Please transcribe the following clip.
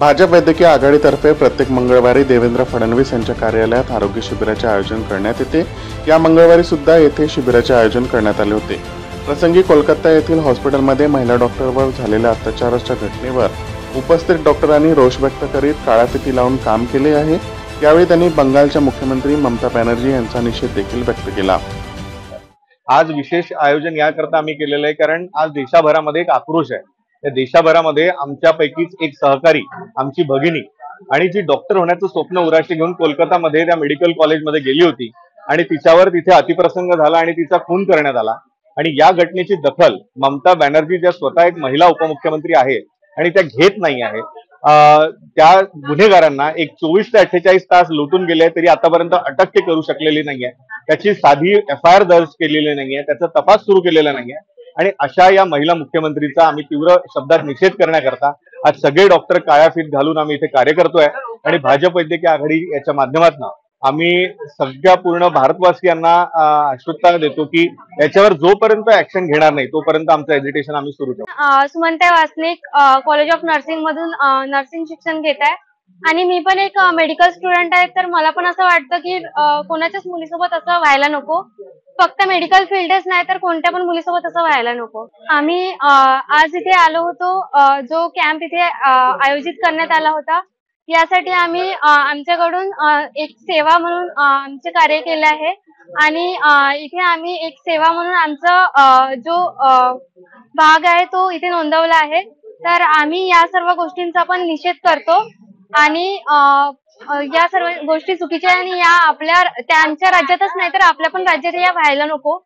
भाजप वैद्यकीय आघाडीतर्फे प्रत्येक मंगळवारी देवेंद्र फडणवीस यांच्या कार्यालयात आरोग्य शिबिराचे आयोजन करण्यात येते। या मंगळवारी सुद्धा येथे शिबिराचे आयोजन करण्यात आले होते। प्रसंगी कोलकाता येथील हॉस्पिटलमध्ये महिला डॉक्टरवर झालेल्या अत्याचाराच्या घटनेवर उपस्थित डॉक्टरांनी रोष व्यक्त करीत काळ्या फिती लावून काम केले आहे। यावेळी त्यांनी बंगालच्या मुख्यमंत्री ममता बॅनर्जी यांचा निषेध देखील व्यक्त केला। आज विशेष आयोजन याकरता आम्ही केलेलं आहे कारण आज देशभरामध्ये एक आक्रोश आहे। या देशभरामध्ये आमच्यापैकीच एक सहकारी आमची भगिनी आणि जी डॉक्टर होण्याचं स्वप्न उराशी घेऊन कोलकातामध्ये त्या मेडिकल कॉलेजमध्ये गेली होती आणि तिच्यावर तिथे अतिप्रसंग झाला आणि तिचा खून करण्यात आला। आणि या घटनेची दखल ममता बॅनर्जी ज्या स्वतः एक महिला उपमुख्यमंत्री आहे आणि त्या घेत नाही आहे। त्या गुन्हेगारांना एक 24 ते 48 तास लुटून गेले तरी आतापर्यंत अटक ते करू शकलेली नाहीये। त्याची साधी FIR दर्ज केलेली नाहीये, त्याचा तपास सुरू केलेला नाहीये आणि अशा या महिला मुख्यमंत्रीचा आम्ही तीव्र शब्दात निषेध करण्याकरता आज सगळे डॉक्टर काळ्या फीत घालून आम्ही इथे कार्य करतोय आणि भाजप वैद्यकीय आघाडी याच्या माध्यमातून आम्ही सगळ्या पूर्ण भारतवासियांना आश्वस्त देतो की याच्यावर जोपर्यंत ऍक्शन घेणार नाही तोपर्यंत आमचं एज्युटेशन आम्ही सुरू ठेवू। सुमनताई वासनिक कॉलेज ऑफ नर्सिंग मधून नर्सिंग शिक्षण घेत आहे आणि मी पण एक मेडिकल स्टुडंट आहे। तर मला पण असं वाटतं की कोणाच्याच मुलीसोबत असं व्हायला नको। फक्त मेडिकल फील्डच नाही तर कोणत्या पण मुलीसोबत असं व्हायला नको। आम्ही आज इथे आलो होतो, जो कॅम्प इथे आयोजित करण्यात आला होता यासाठी आम्ही आमच्याकडून एक सेवा म्हणून आमचे कार्य केले आहे आणि इथे आम्ही एक सेवा म्हणून आमचा जो भाग आहे तो इथे नोंदवला आहे। तर आम्ही या सर्व गोष्टींचा पण निषेध करतो आणि या सर्व गोष्टी चुकीच्या आणि या आपल्या त्यांच्या राज्यातच नाही तर आपल्या पण राज्यात या व्हायला नको।